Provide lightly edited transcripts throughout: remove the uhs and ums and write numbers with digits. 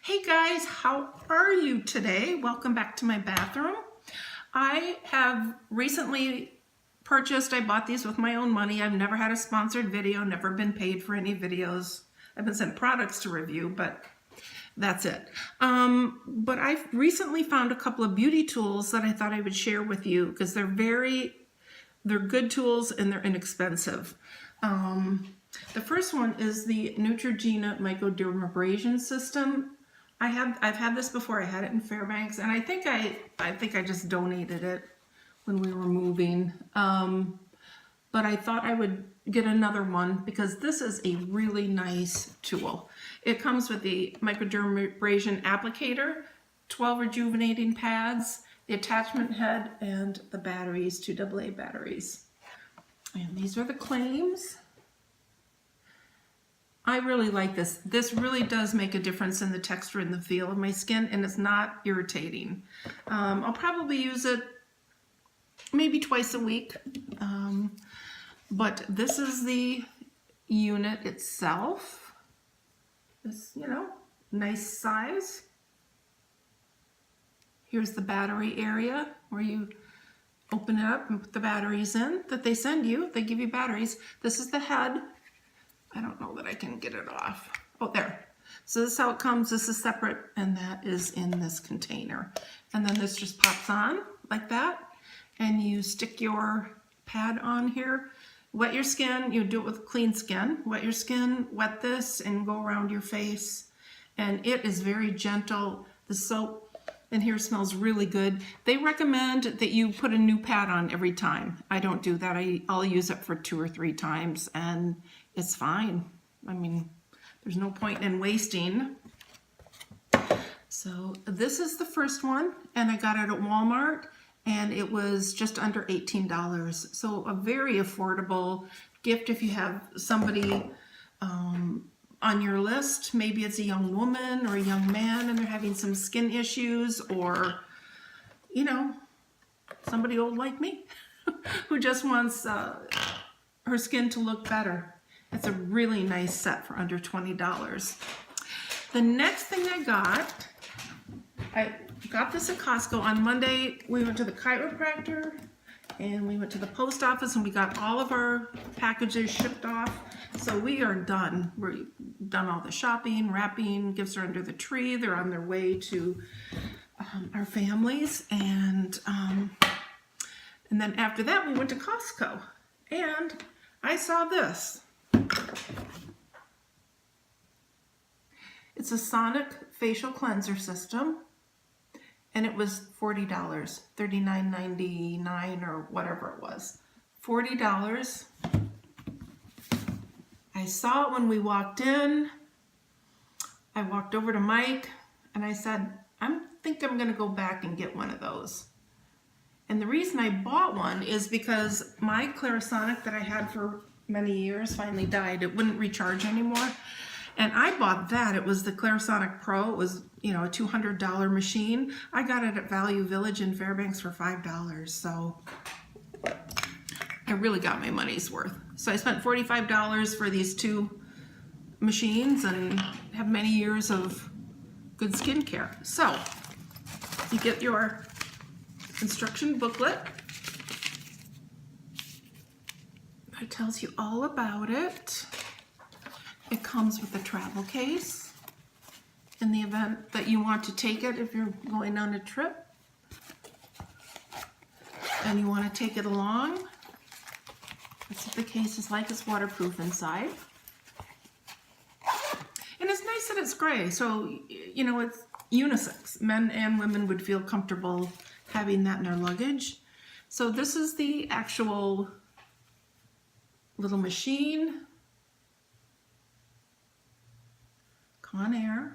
Hey guys, how are you today? Welcome back to my bathroom. I have recently purchased, I bought these with my own money. I've never had a sponsored video, never been paid for any videos. I've been sent products to review, but that's it. But I've recently found a couple of beauty tools that I thought I would share with you because they're good tools and they're inexpensive. The first one is the Neutrogena Microdermabrasion system. I've had this before. I had it in Fairbanks, and I think I just donated it when we were moving. But I thought I would get another one because this is a really nice tool. It comes with the microdermabrasion applicator, 12 rejuvenating pads, the attachment head, and the batteries, 2 AA batteries. And these are the claims. I really like this. This really does make a difference in the texture and the feel of my skin, and it's not irritating. I'll probably use it maybe twice a week. But this is the unit itself. This, nice size. Here's the battery area where you open it up and put the batteries in that they send you. They give you batteries. This is the head. I don't know that I can get it off. Oh, there. So this is how it comes. This is separate, and that is in this container. And then this just pops on like that, and you stick your pad on here. Wet your skin. You do it with clean skin. Wet your skin, wet this, and go around your face. And it is very gentle. The soap in here smells really good. They recommend that you put a new pad on every time. I don't do that. I'll use it for 2 or 3 times, and it's fine. I mean, there's no point in wasting. So this is the first one, and I got it at Walmart, and it was just under $18. So a very affordable gift if you have somebody on your list. Maybe it's a young woman or a young man and they're having some skin issues, or, somebody old like me who just wants her skin to look better. It's a really nice set for under $20. The next thing I got this at Costco. On Monday, we went to the chiropractor and we went to the post office and we got all of our packages shipped off. So we are done. We're done all the shopping, wrapping. Gifts are under the tree. They're on their way to our families. And then after that, we went to Costco. And I saw this. It's a sonic facial cleanser system. And it was $40, $39.99 or whatever it was. $40. I saw it when we walked in. I walked over to Mike and I said, I think I'm going to go back and get one of those. And the reason I bought one is because my Clarisonic that I had for many years finally died. It wouldn't recharge anymore. And I bought that. It was the Clarisonic Pro. It was, a $200 machine. I got it at Value Village in Fairbanks for $5. So I really got my money's worth. So I spent $45 for these 2 machines and have many years of good skincare. So you get your instruction booklet. It tells you all about it. It comes with a travel case in the event that you want to take it if you're going on a trip and you want to take it along. That's what the case is like. It's waterproof inside. And it's nice that it's gray, so, it's unisex. Men and women would feel comfortable having that in their luggage. So this is the actual little machine. Conair.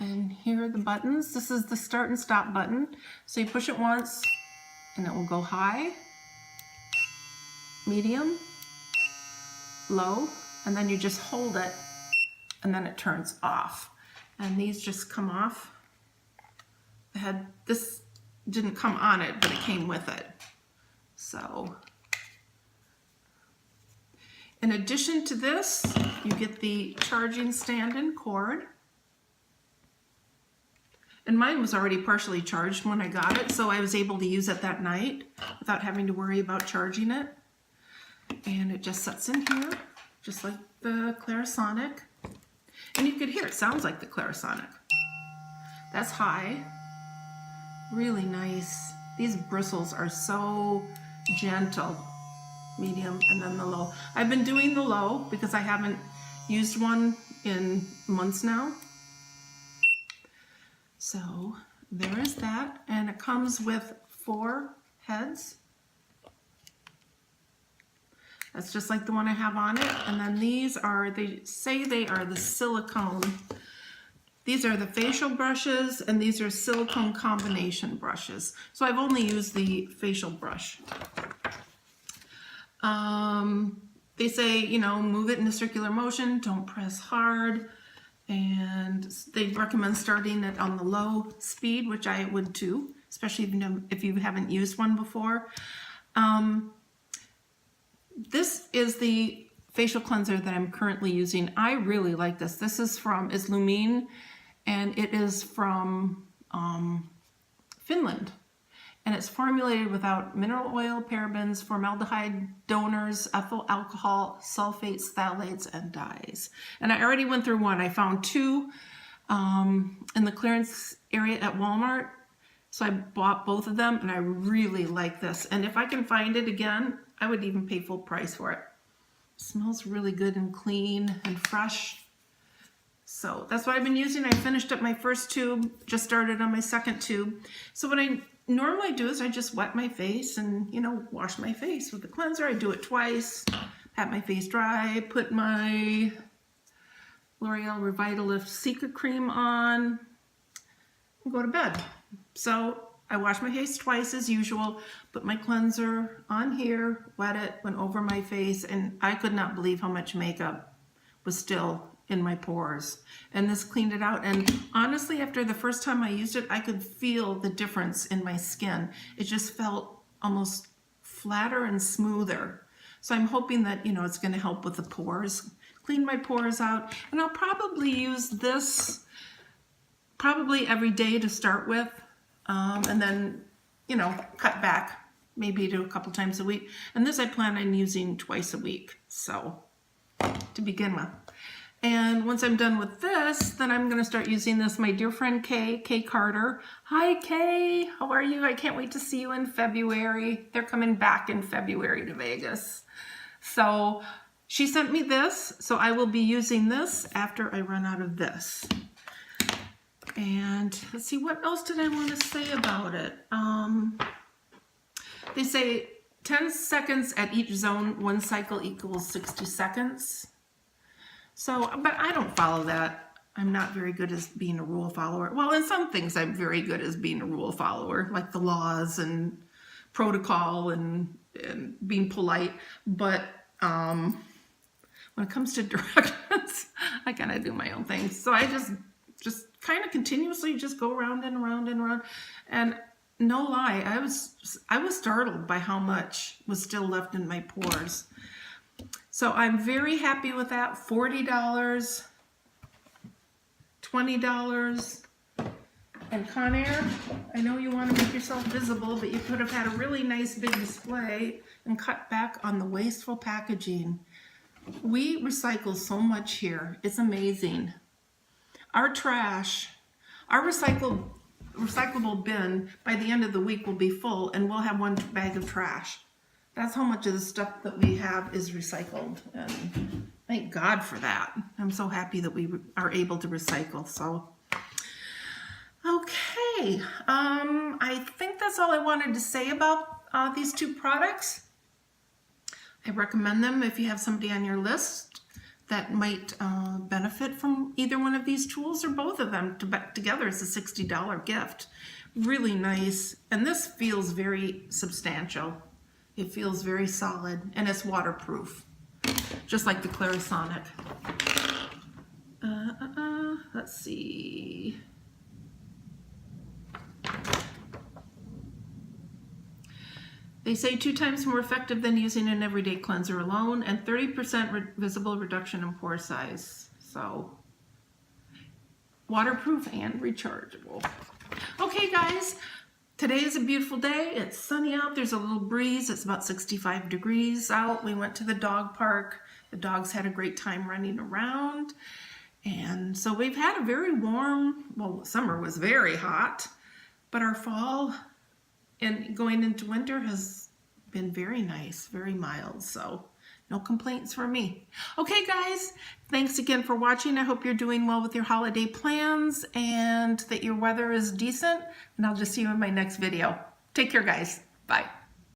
And here are the buttons. This is the start and stop button. So you push it once and it will go high, medium, low, and then you just hold it and then it turns off. And these just come off. This didn't come on it, but it came with it. So in addition to this, you get the charging stand and cord. And mine was already partially charged when I got it, so I was able to use it that night without having to worry about charging it. And it just sets in here, just like the Clarisonic. And you could hear it sounds like the Clarisonic. That's high. Really nice. These bristles are so gentle. Medium, and then the low. I've been doing the low because I haven't used one in months now. So there is that, and it comes with 4 heads. That's just like the one I have on it. And then these are, they say they are the silicone. These are the facial brushes, and these are silicone combination brushes. So I've only used the facial brush. They say, you know, move it in a circular motion, don't press hard. And they recommend starting it on the low speed, which I would too, especially if you haven't used one before. This is the facial cleanser that I'm currently using. I really like this. This is from, it's Lumine, and it is from Finland. And it's formulated without mineral oil, parabens, formaldehyde, donors, ethyl alcohol, sulfates, phthalates, and dyes. And I already went through one. I found 2 in the clearance area at Walmart. So I bought both of them, and I really like this. And if I can find it again, I would even pay full price for it. It smells really good and clean and fresh. So that's what I've been using. I finished up my first tube, just started on my second tube. So what I normally do is I just wet my face and, you know, wash my face with the cleanser. I do it twice, pat my face dry, put my L'Oreal Revitalift Secret Cream on, and go to bed. So I wash my face twice as usual, put my cleanser on here, wet it, went over my face, and I could not believe how much makeup was still in my pores, and this cleaned it out. And honestly, after the first time I used it, I could feel the difference in my skin. It just felt almost flatter and smoother. So I'm hoping that, you know, it's going to help with the pores, clean my pores out. And I'll probably use this probably every day to start with, and then, you know, cut back maybe to a couple times a week. And this I plan on using twice a week, so to begin with. And once I'm done with this, then I'm going to start using this. My dear friend Kay Carter. Hi Kay, how are you? I can't wait to see you in February. They're coming back in February to Vegas. So she sent me this, so I will be using this after I run out of this. And let's see, what else did I want to say about it? They say 10 seconds at each zone, 1 cycle equals 60 seconds. So, but I don't follow that. I'm not very good as being a rule follower. Well, in some things I'm very good as being a rule follower, like the laws and protocol and being polite. But when it comes to directions, I kind of do my own thing. So I just kind of continuously just go around and around and around. And no lie, I was startled by how much was still left in my pores. So I'm very happy with that. $40, $20, and Conair. I know you want to make yourself visible, but you could have had a really nice big display and cut back on the wasteful packaging. We recycle so much here. It's amazing. Our trash, our recyclable bin by the end of the week will be full, and we'll have 1 bag of trash. That's how much of the stuff that we have is recycled, and thank God for that. I'm so happy that we are able to recycle. So, okay, I think that's all I wanted to say about these 2 products. I recommend them if you have somebody on your list that might benefit from either one of these tools or both of them. Together it's a $60 gift. Really nice, and this feels very substantial. It feels very solid, and it's waterproof, just like the Clarisonic. Let's see. They say 2 times more effective than using an everyday cleanser alone, and 30% visible reduction in pore size. So waterproof and rechargeable. Okay guys, today is a beautiful day. It's sunny out. There's a little breeze. It's about 65 degrees out. We went to the dog park. The dogs had a great time running around. And so we've had a very warm, well, summer was very hot, but our fall and going into winter has been very nice, very mild. So no complaints from me. Okay guys, thanks again for watching. I hope you're doing well with your holiday plans and that your weather is decent. And I'll just see you in my next video. Take care guys. Bye.